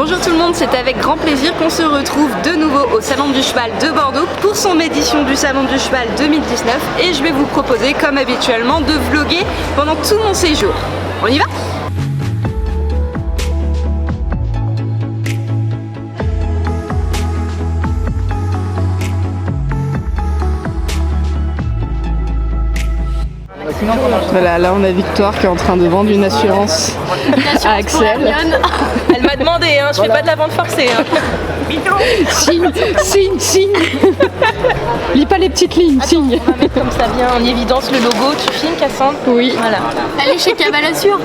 Bonjour tout le monde, c'est avec grand plaisir qu'on se retrouve de nouveau au Salon du Cheval de Bordeaux pour son édition du Salon du Cheval 2019 et je vais vous proposer comme habituellement de vlogger pendant tout mon séjour. On y va ? Voilà, là on a Victoire qui est en train de vendre une assurance à Axel. Elle m'a demandé, hein, je fais pas de la vente forcée. Hein. Signe. Lis pas les petites lignes, Attends, signe. on va mettre comme ça bien en évidence le logo. Tu filmes, Cassandre? Oui. Voilà. Allez chez Cavalassure.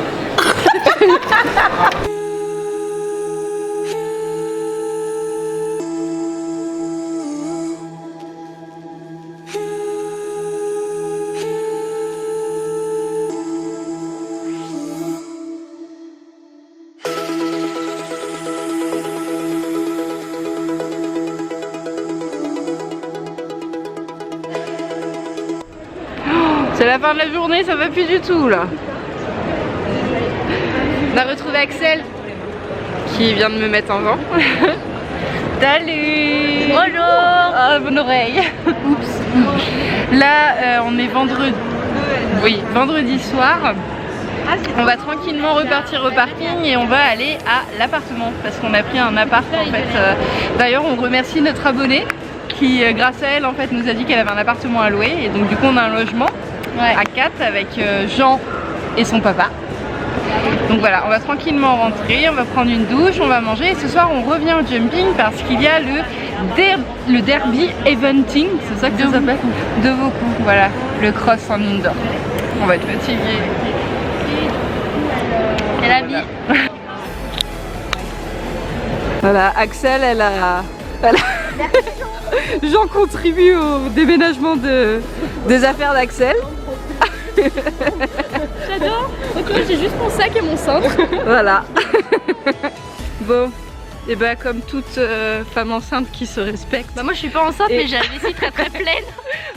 C'est la fin de la journée, ça va plus du tout là. On a retrouvé Axel qui vient de me mettre en vent. Salut! Bonjour! Ah, bonne oreille. Oups. Là, on est vendredi. Oui, vendredi soir. On va tranquillement repartir au parking et on va aller à l'appartement parce qu'on a pris un appart en fait. D'ailleurs, on remercie notre abonnée qui, grâce à elle, en fait, nous a dit qu'elle avait un appartement à louer et donc du coup, on a un logement. Ouais. À 4 avec Jean et son papa. Donc voilà, on va tranquillement rentrer, on va prendre une douche, on va manger et ce soir on revient au jumping parce qu'il y a le derby eventing, c'est ça que ça s'appelle? De Vaucou, voilà, le cross en indoor. On va être fatigué. C'est la vie. Voilà, Axel, elle a... Jean contribue au déménagement des affaires d'Axel. J'adore. Donc là j'ai juste mon sac et mon cintre. Voilà. Bon, et bah comme toute femme enceinte qui se respecte. Bah moi je suis pas enceinte mais j'ai la vessie très pleine.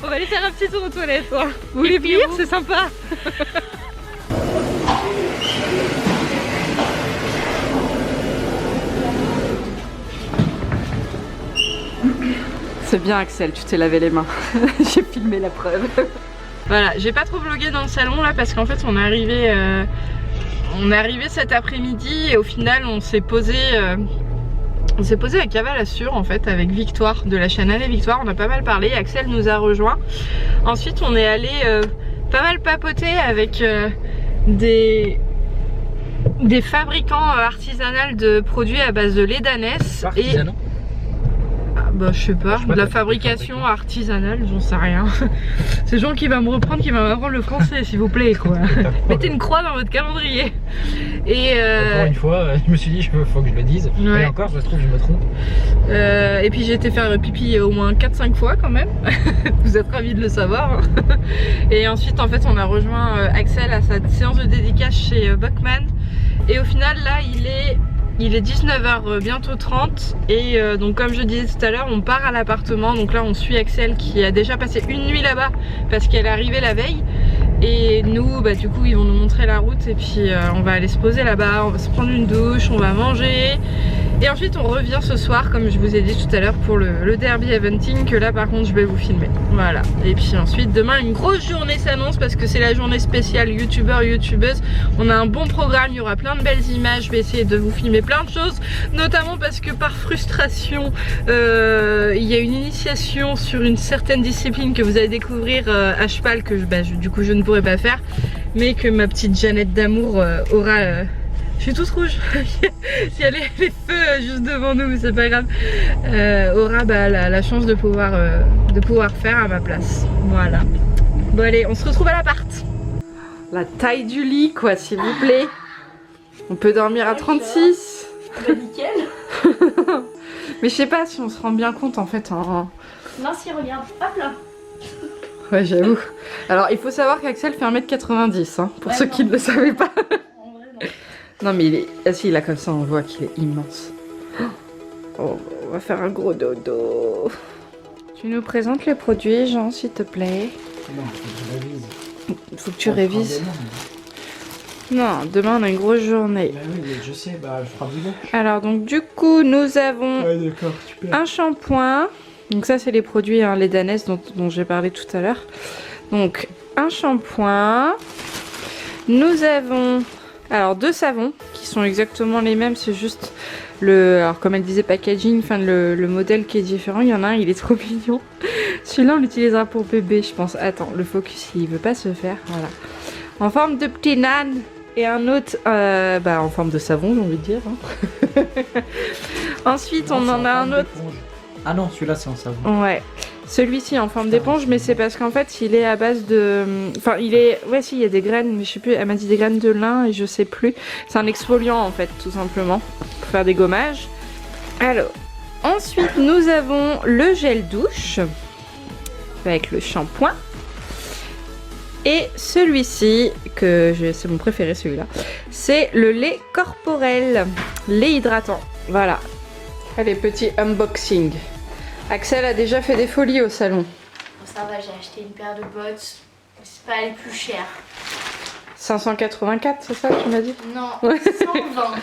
On va aller faire un petit tour aux toilettes. Hein. Vous voulez venir? C'est sympa. C'est bien Axel, tu t'es lavé les mains. J'ai filmé la preuve. Voilà, j'ai pas trop vlogué dans le salon là parce qu'en fait on est arrivé cet après-midi et au final on s'est posé à Cavalassure en fait avec Victoire de la chaîne Allez Victoire, on a pas mal parlé, Axel nous a rejoint. Ensuite on est allé pas mal papoter avec des fabricants artisanaux de produits à base de lait d'ânesse et bah je sais pas, de la fabrication artisanale, j'en sais rien. C'est Jean qui va me reprendre, qui va m'apprendre le français s'il vous plaît quoi. Mettez une croix dans votre calendrier. Et encore une fois, je me suis dit, faut que je le dise. Ouais. Et encore, je trouve que je me trompe. Et puis j'ai été faire pipi au moins 4-5 fois quand même. Vous êtes ravis de le savoir. Et ensuite en fait on a rejoint Axel à sa séance de dédicace chez Buckman. Et au final là il est 19h bientôt 30 et donc comme je disais tout à l'heure on part à l'appartement. Donc là on suit Axel qui a déjà passé une nuit là-bas parce qu'elle est arrivée la veille. Et nous bah du coup ils vont nous montrer la route et puis on va aller se poser là-bas, on va se prendre une douche, on va manger. Et ensuite on revient ce soir comme je vous ai dit tout à l'heure pour le derby eventing que là par contre je vais vous filmer. Voilà. Et puis ensuite demain une grosse journée s'annonce parce que c'est la journée spéciale youtubeur youtubeuse. On a un bon programme, il y aura plein de belles images, je vais essayer de vous filmer plein de choses. Notamment parce que par frustration il y a une initiation sur une certaine discipline que vous allez découvrir à cheval que du coup je ne pourrai pas faire. Mais que ma petite Jeannette d'amour aura... Je suis toute rouge. Il y a les feux juste devant nous, mais c'est pas grave. Aura la chance de pouvoir faire à ma place. Voilà. Bon allez, on se retrouve à l'appart. La taille du lit quoi, s'il vous plaît. On peut dormir à 36. Bah nickel. Mais je sais pas si on se rend bien compte en fait. Non si regarde, hop là. Ouais j'avoue. Alors il faut savoir qu'Axel fait 1m90 hein, pour ceux qui ne le savaient pas. En vrai non. Non mais il est... Ah si là comme ça on voit qu'il est immense. Oh, on va faire un gros dodo. Tu nous présentes les produits Jean s'il te plaît? Non, faut que je révise. Faut que tu révises. Non, demain on a une grosse journée. Bah oui, mais je sais, bah je ferai du Alors donc du coup nous avons Ouais, d'accord, super. un shampoing. Donc ça c'est les produits, hein, les Danès dont j'ai parlé tout à l'heure. Donc un shampoing. Nous avons alors 2 savons qui sont exactement les mêmes, c'est juste alors comme elle disait packaging, enfin le modèle qui est différent. Il y en a un, il est trop mignon. Celui-là on l'utilisera pour bébé je pense. Attends, le focus il veut pas se faire, voilà. En forme de petit nan. Et un autre en forme de savon, j'ai envie de dire. Hein. Ensuite, on en a un autre. Ah non, celui-là c'est en savon. Ouais. Celui-ci en forme d'éponge, mais c'est parce qu'en fait, il est à base de. Enfin, il est. Ouais, si, il y a des graines, mais je sais plus. Elle m'a dit des graines de lin et je sais plus. C'est un exfoliant en fait, tout simplement, pour faire des gommages. Alors, ensuite, nous avons le gel douche avec le shampoing. Et celui-ci, c'est mon préféré celui-là, c'est le lait corporel, lait hydratant. Voilà. Allez, petit unboxing. Axel a déjà fait des folies au salon. Bon, ça va, j'ai acheté une paire de bottes. C'est pas les plus chères. 584, c'est ça que tu m'as dit? Non, Ouais. 120.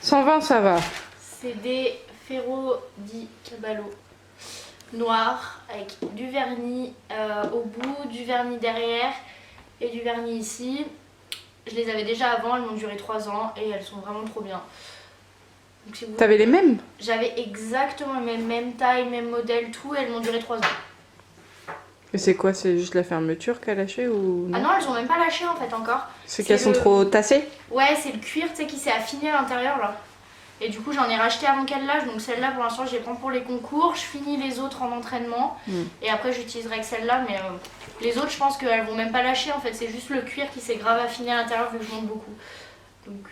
120, ça va. C'est des Ferro di Caballo noirs avec du vernis au bout, du vernis derrière et du vernis ici. Je les avais déjà avant, elles m'ont duré 3 ans et elles sont vraiment trop bien. Donc, si vous... T'avais les mêmes? J'avais exactement les mêmes tailles, même modèle, tout, et elles m'ont duré 3 ans. Et c'est quoi? C'est juste la fermeture qui a lâché ou non? Ah non, elles ont même pas lâché en fait encore. C'est qu'elles sont trop tassées? Ouais, c'est le cuir, tu sais, qui s'est affiné à l'intérieur là. Et du coup, j'en ai racheté avant qu'elle lâche, donc celle-là pour l'instant je les prends pour les concours. Je finis les autres en entraînement et après j'utiliserai que celle-là, mais les autres je pense qu'elles vont même pas lâcher en fait. C'est juste le cuir qui s'est grave affiné à l'intérieur vu que je monte beaucoup. Donc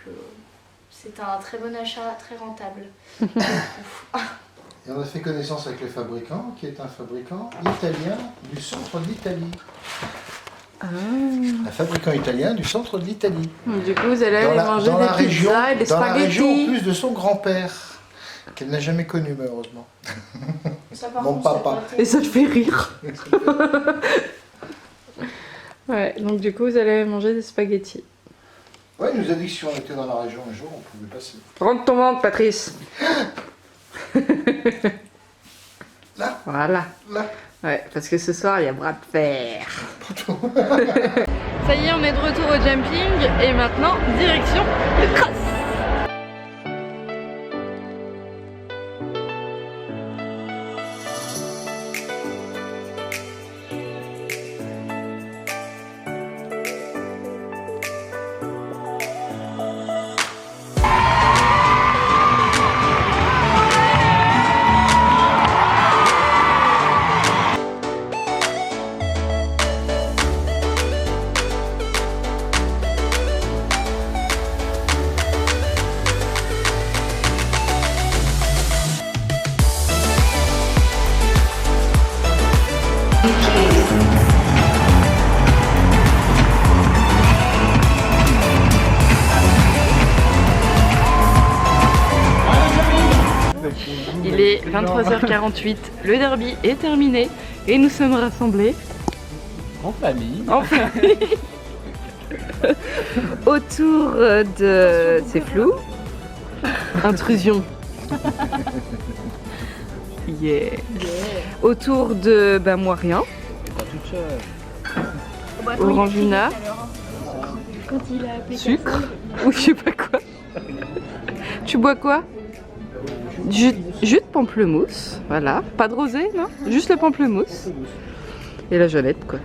c'est un très bon achat, très rentable. Et on a fait connaissance avec le fabricant, qui est un fabricant italien du centre de l'Italie. Ah. Un fabricant italien du centre de l'Italie. Du coup, vous allez aller manger des pizzas et des dans la région en spaghettis. plus de son grand-père, qu'elle n'a jamais connu malheureusement. Ça, par Mon contre, papa. c'est pas Et ça te fait rire. Ouais, donc du coup, vous allez manger des spaghettis. Ouais, il nous a dit que si on était dans la région un jour, on pouvait passer. Rentre ton ventre, Patrice. Là. Voilà. Là. Ouais, parce que ce soir, il y a bras de fer. Ça y est, on est de retour au jumping. Et maintenant, direction le cross. Il est 23h48, le derby est terminé et nous sommes rassemblés En famille. en famille autour de... C'est flou. Intrusion. Yeah. Autour de... Bah moi rien. Pas toute seule. Orangina. Quand il a appelé Sucre. Ou je sais pas quoi. Tu bois quoi? Jus de pamplemousse, voilà. Pas de rosé, non? Juste le pamplemousse. Et la gelette, quoi.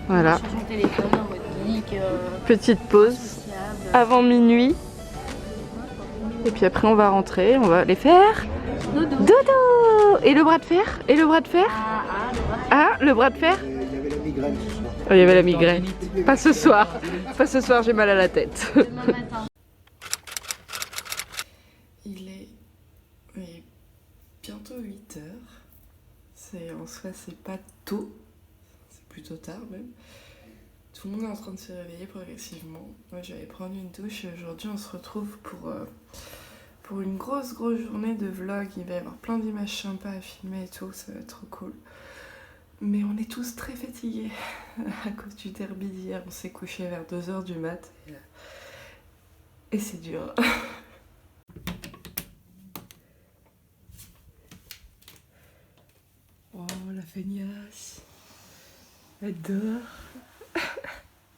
Voilà. sur son téléphone en mode geek, Petite pause sociable. avant minuit. Et puis après, on va rentrer. On va aller faire dodo. Et le bras de fer? Et le bras de fer? Ah, le bras de fer? Il y avait la migraine ce soir. Oh, il y avait la migraine. Pas ce soir. Pas ce soir, j'ai mal à la tête. Demain matin. Il est bientôt 8h. En soi, c'est pas tôt. C'est plutôt tard même. Tout le monde est en train de se réveiller progressivement. Moi, je vais aller prendre une douche. Aujourd'hui, on se retrouve pour une grosse journée de vlog. Il va y avoir plein d'images sympas à filmer et tout. Ça va être trop cool. Mais on est tous très fatigués à cause du derby d'hier. On s'est couché vers 2h du mat. Et c'est dur. Oh la feignasse. Elle dort.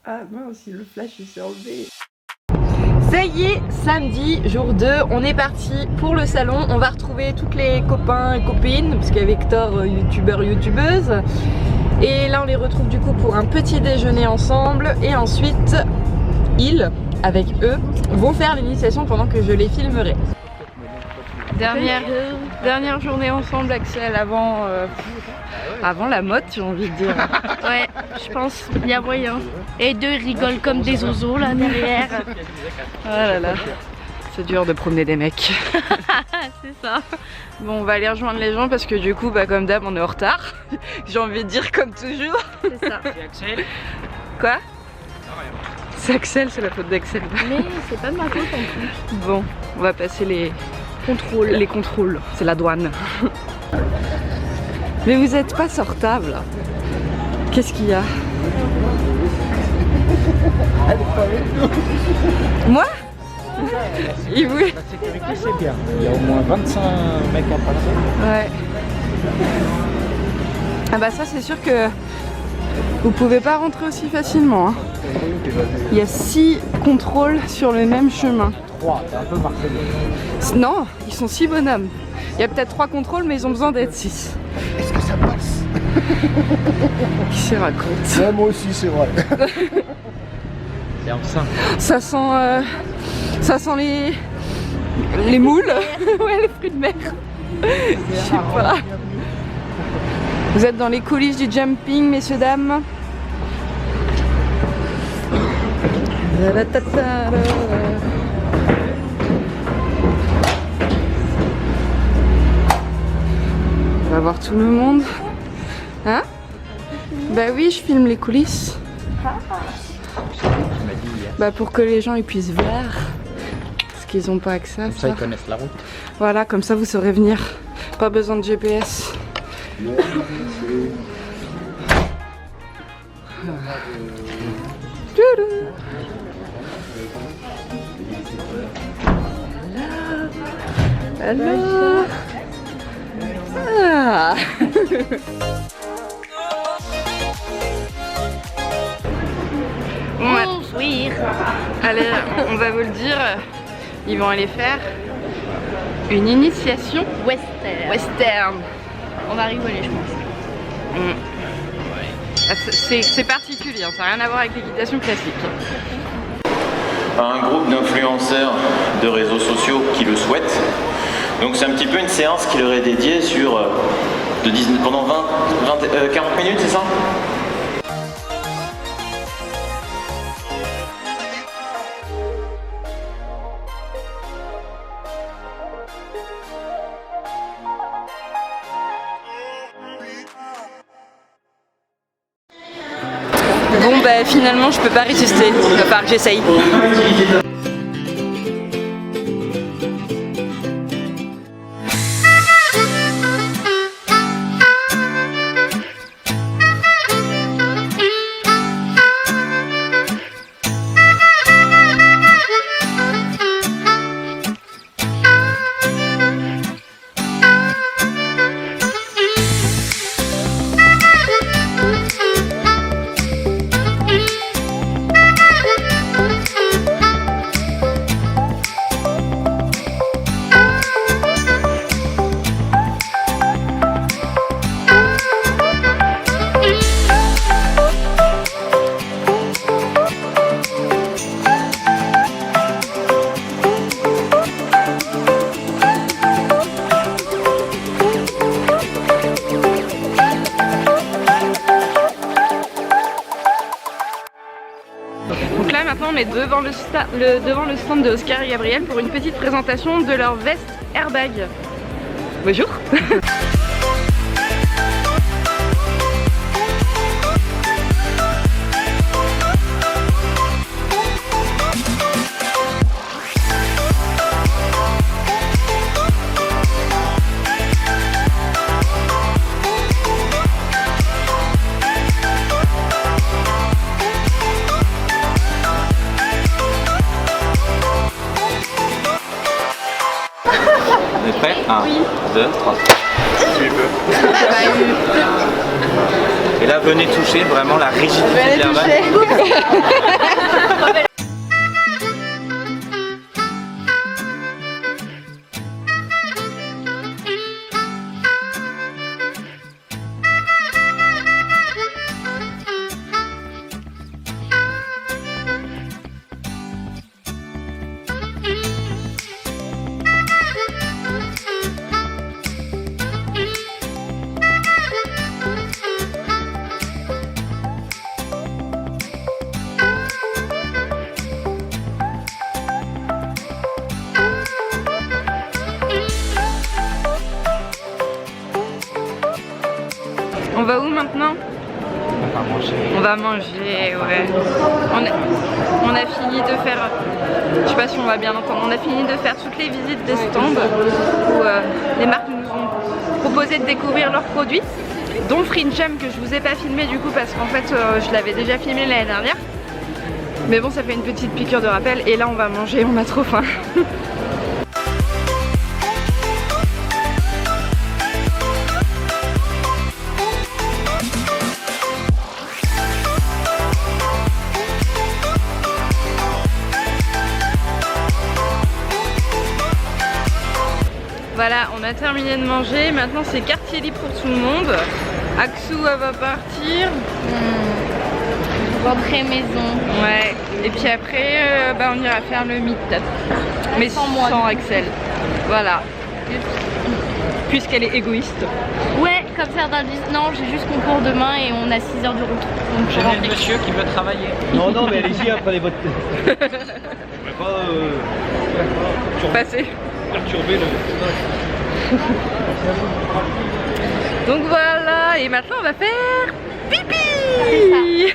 Ah mince, le flash s'est enlevé. Ça y est, samedi, jour 2, on est parti pour le salon. On va retrouver toutes les copains et copines, parce qu'il y a Victor, youtubeur, youtubeuse. Et là on les retrouve du coup pour un petit déjeuner ensemble. Et ensuite, ils, avec eux, vont faire l'initiation pendant que je les filmerai. Dernière journée ensemble, Axel, avant la motte, j'ai envie de dire. Ouais, je pense, il y a moyen. Et deux rigolent comme des oiseaux là derrière. Oh là là, c'est dur de promener des mecs. C'est ça. Bon, on va aller rejoindre les gens parce que du coup, bah, comme d'hab, on est en retard. J'ai envie de dire comme toujours. C'est ça. C'est Axel. Quoi? C'est Axel, c'est la faute d'Axel. Mais c'est pas de ma faute en plus. Bon, on va passer les contrôles. C'est la douane. Mais vous êtes pas sortable là. Qu'est-ce qu'il y a? Moi? Il voulait. La sécurité, c'est bien. Il y a au moins 25 mecs à passer. Ouais. Ah bah ça c'est sûr que vous pouvez pas rentrer aussi facilement. Hein. Il y a 6 contrôles sur le même chemin. 3, t'es un peu marcelé. Non, ils sont 6 bonhommes. Il y a peut-être 3 contrôles mais ils ont besoin d'être 6. Est-ce que ça passe? Qui se raconte? Ouais, moi aussi, c'est vrai. C'est enceinte. Ça sent les moules. Ouais, les fruits de mer. Je sais pas. Vous êtes dans les coulisses du jumping, messieurs, dames. On va voir tout le monde. Hein? Bah oui, je filme les coulisses. Bah pour que les gens ils puissent voir. Parce qu'ils n'ont pas accès à Comme ça, ils connaissent la route. Voilà, comme ça vous saurez venir. Pas besoin de GPS. Alors. Ah. Oui. Allez, on va vous le dire, ils vont aller faire une initiation western. On va rigoler, je pense. C'est particulier, hein, ça n'a rien à voir avec l'équitation classique. Un groupe d'influenceurs de réseaux sociaux qui le souhaitent. Donc c'est un petit peu une séance qui leur est dédiée sur pendant 40 minutes, c'est ça? Bon bah finalement je peux pas résister, il va falloir que j'essaye. Donc là maintenant on est devant le stand de Oscar et Gabriel pour une petite présentation de leur veste airbag. Bonjour. 1, 2, 3. Et là, venez toucher vraiment la rigidité de l'airbag. On va où maintenant? On va manger. On va manger, ouais. On a fini de faire, je sais pas si on va bien l'entendre, on a fini de faire toutes les visites des stands où les marques nous ont proposé de découvrir leurs produits, dont Frincham que je vous ai pas filmé du coup parce qu'en fait je l'avais déjà filmé l'année dernière. Mais bon, ça fait une petite piqûre de rappel et là on va manger, on a trop faim. Voilà, on a terminé de manger, maintenant c'est quartier libre pour tout le monde. Aksu elle va partir. Rentrer maison. Ouais, et puis après on ira faire le meet-up. Mais sans Axel. Voilà. Puisqu'elle est égoïste. Ouais, comme certains disent. Non, j'ai juste concours demain et on a 6 heures de route. Donc J'ai le monsieur qui veut travailler. Non, non, mais allez-y, hein, prenez votre. Passer. Perturber le. Donc voilà, et maintenant on va faire pipi.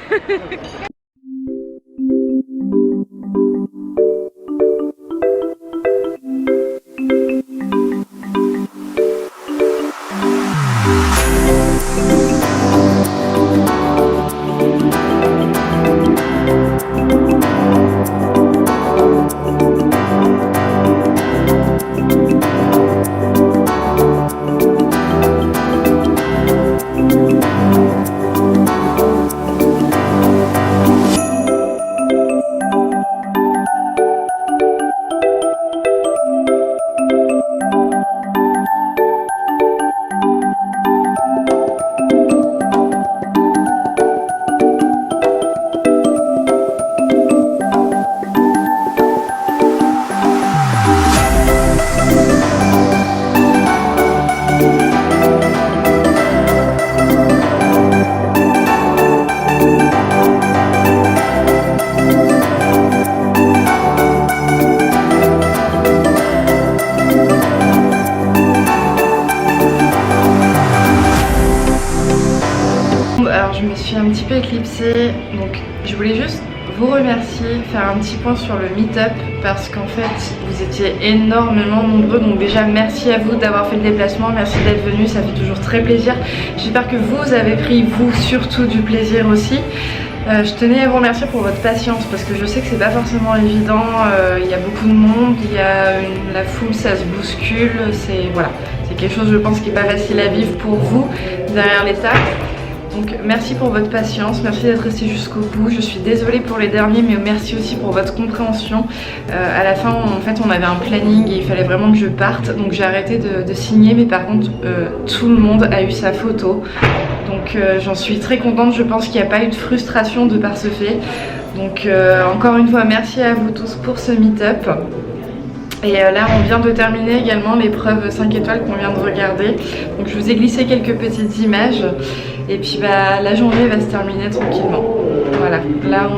Alors je me suis un petit peu éclipsée, donc je voulais juste vous remercier, faire un petit point sur le meet-up parce qu'en fait vous étiez énormément nombreux, donc déjà merci à vous d'avoir fait le déplacement, merci d'être venus, ça fait toujours très plaisir. J'espère que vous avez pris vous surtout du plaisir aussi. Je tenais à vous remercier pour votre patience parce que je sais que c'est pas forcément évident, il y a beaucoup de monde, il y a la foule, ça se bouscule, c'est voilà, c'est quelque chose je pense qui est pas facile à vivre pour vous derrière les tables. Donc merci pour votre patience, merci d'être resté jusqu'au bout. Je suis désolée pour les derniers, mais merci aussi pour votre compréhension. À la fin, en fait, on avait un planning et il fallait vraiment que je parte. Donc j'ai arrêté de signer, mais par contre, tout le monde a eu sa photo. Donc j'en suis très contente, je pense qu'il n'y a pas eu de frustration de par ce fait. Donc encore une fois, merci à vous tous pour ce meet-up. Et là on vient de terminer également l'épreuve 5 étoiles qu'on vient de regarder. Donc je vous ai glissé quelques petites images. Et puis la journée va se terminer tranquillement. Voilà, là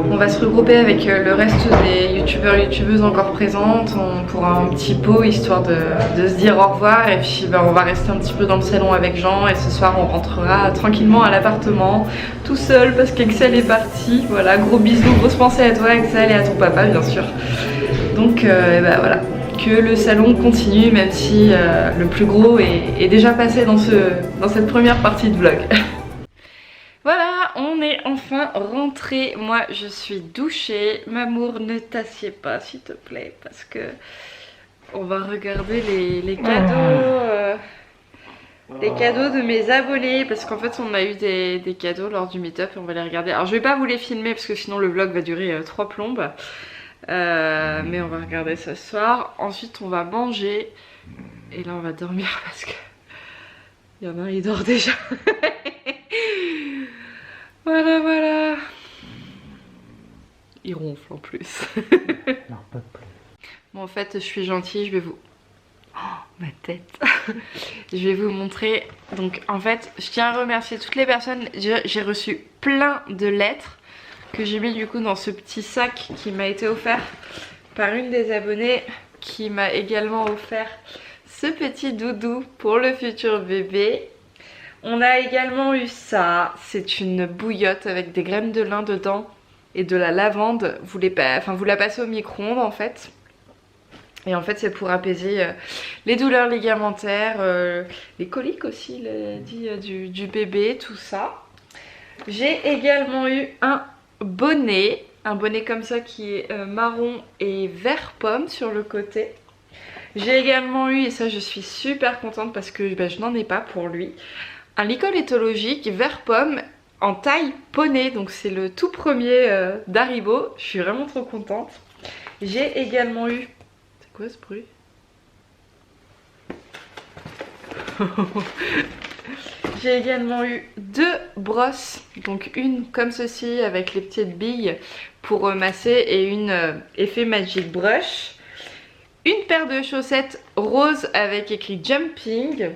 on va se regrouper avec le reste des youtubeurs et youtubeuses encore présentes pour un petit pot histoire de se dire au revoir. Et puis on va rester un petit peu dans le salon avec Jean. Et ce soir on rentrera tranquillement à l'appartement tout seul parce qu'Axel est parti. Voilà, gros bisous, grosse pensée à toi Axel et à ton papa bien sûr. Donc voilà, que le salon continue même si le plus gros est déjà passé dans cette première partie de vlog. Voilà, on est enfin rentré. Moi je suis douchée. Mamour, ne t'assieds pas s'il te plaît parce que On va regarder les cadeaux. Les cadeaux de mes abonnés, parce qu'en fait on a eu des cadeaux lors du meet-up et on va les regarder. Alors je vais pas vous les filmer parce que sinon le vlog va durer 3 plombes. Mais on va regarder ça ce soir. Ensuite on va manger. Et là on va dormir parce que il y en a un il dort déjà. Voilà. Il ronfle en plus. Bon en fait je suis gentille, je vais vous... Oh, ma tête. Je vais vous montrer. Donc en fait je tiens à remercier toutes les personnes. J'ai reçu plein de lettres que j'ai mis du coup dans ce petit sac qui m'a été offert par une des abonnées, qui m'a également offert ce petit doudou pour le futur bébé. On a également eu ça, c'est une bouillotte avec des graines de lin dedans et de la lavande. Vous la passez au micro-ondes en fait. Et en fait c'est pour apaiser les douleurs ligamentaires, les coliques aussi du bébé, tout ça. J'ai également eu un bonnet comme ça qui est marron et vert pomme sur le côté. J'ai également eu, et ça je suis super contente parce que je n'en ai pas pour lui, un licol éthologique vert pomme en taille poney. Donc c'est le tout premier d'Haribo, je suis vraiment trop contente. J'ai également eu... C'est quoi ce bruit? J'ai également eu 2 brosses, donc une comme ceci avec les petites billes pour masser et une effet Magic Brush. Une paire de chaussettes roses avec écrit Jumping.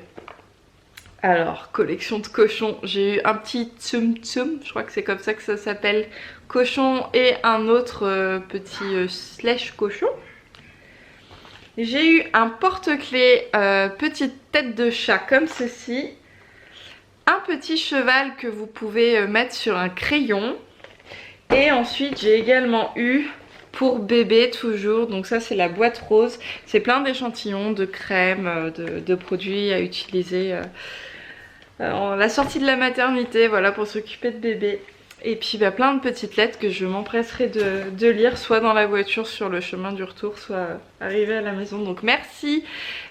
Alors, collection de cochons, j'ai eu un petit tsum tsum, je crois que c'est comme ça que ça s'appelle, cochon, et un autre petit slash cochon. J'ai eu un porte-clés petite tête de chat comme ceci. Un petit cheval que vous pouvez mettre sur un crayon. Et ensuite j'ai également eu pour bébé toujours, donc ça c'est la boîte rose. C'est plein d'échantillons de crème, de produits à utiliser en la sortie de la maternité, voilà, pour s'occuper de bébé. Et puis plein de petites lettres que je m'empresserai de lire, soit dans la voiture sur le chemin du retour, soit arrivé à la maison. Donc merci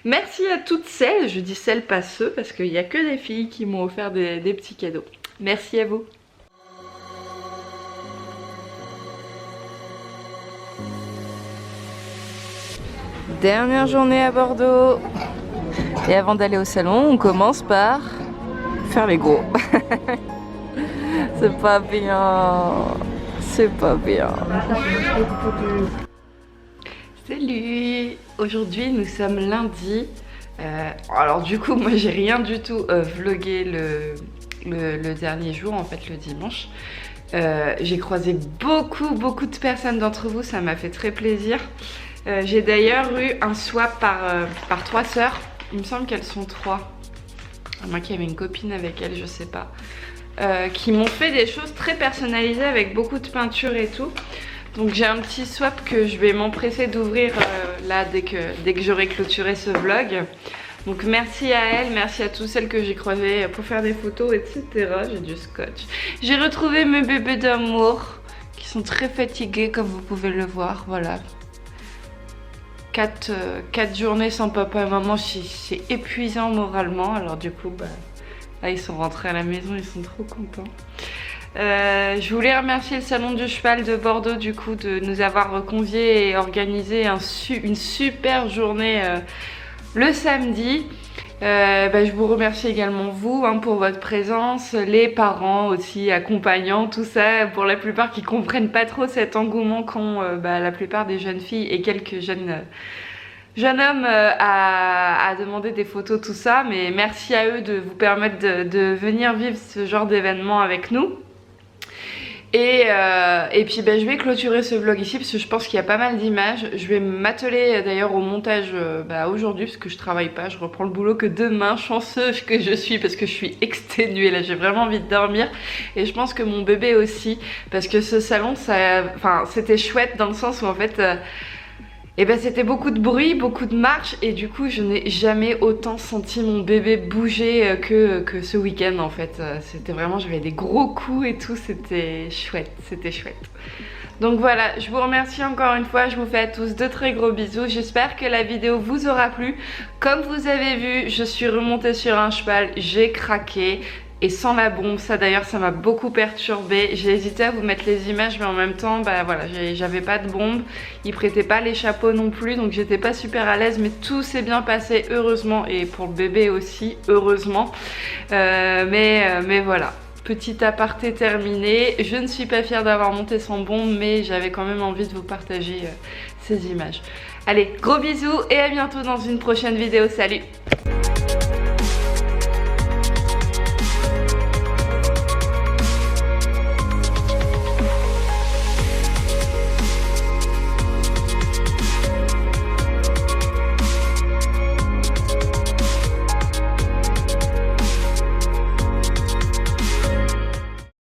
à toutes celles, je dis celles pas ceux, parce qu'il n'y a que des filles qui m'ont offert des petits cadeaux. Merci à vous. Dernière journée à Bordeaux. Et avant d'aller au salon, on commence par faire les gros. C'est pas bien. C'est pas bien. Salut. Aujourd'hui nous sommes lundi. Alors du coup moi j'ai rien du tout vlogué le dernier jour, en fait le dimanche. J'ai croisé beaucoup de personnes d'entre vous, ça m'a fait très plaisir. J'ai d'ailleurs eu un swap par 3 sœurs. Il me semble qu'elles sont 3. À moins qu'il y avait une copine avec elle, je sais pas. Qui m'ont fait des choses très personnalisées avec beaucoup de peinture et tout. Donc j'ai un petit swap que je vais m'empresser d'ouvrir là dès que j'aurai clôturé ce vlog. Donc merci à elle, merci à toutes celles que j'ai croisées pour faire des photos, etc. J'ai du scotch. J'ai retrouvé mes bébés d'amour qui sont très fatigués comme vous pouvez le voir, voilà. 4 journées sans papa et maman, c'est épuisant moralement. Alors du coup, là ils sont rentrés à la maison, ils sont trop contents. Je voulais remercier le salon du cheval de Bordeaux du coup de nous avoir conviés et organisé une super journée le samedi. Je vous remercie également vous pour votre présence, les parents aussi, accompagnants, tout ça, pour la plupart qui comprennent pas trop cet engouement qu'ont la plupart des jeunes filles et quelques jeunes hommes à demander des photos, tout ça. Mais merci à eux de vous permettre de venir vivre ce genre d'événement avec nous. Et puis je vais clôturer ce vlog ici parce que je pense qu'il y a pas mal d'images. Je vais m'atteler d'ailleurs au montage aujourd'hui parce que je travaille pas, je reprends le boulot que demain. Chanceuse que je suis parce que je suis exténuée là, j'ai vraiment envie de dormir. Et je pense que mon bébé aussi, parce que ce salon c'était chouette dans le sens où en fait c'était beaucoup de bruit, beaucoup de marche, et du coup je n'ai jamais autant senti mon bébé bouger que ce week-end en fait. C'était vraiment, j'avais des gros coups et tout, c'était chouette, c'était chouette. Donc voilà, je vous remercie encore une fois, je vous fais à tous de très gros bisous. J'espère que la vidéo vous aura plu. Comme vous avez vu, je suis remontée sur un cheval, j'ai craqué. Et sans la bombe, ça d'ailleurs ça m'a beaucoup perturbée. J'ai hésité à vous mettre les images mais en même temps bah voilà, j'avais pas de bombe. Ils prêtaient pas les chapeaux non plus donc j'étais pas super à l'aise, mais tout s'est bien passé heureusement, et pour le bébé aussi heureusement. Mais voilà. Petit aparté terminé, je ne suis pas fière d'avoir monté sans bombe, mais j'avais quand même envie de vous partager ces images. Allez, gros bisous et à bientôt dans une prochaine vidéo, salut!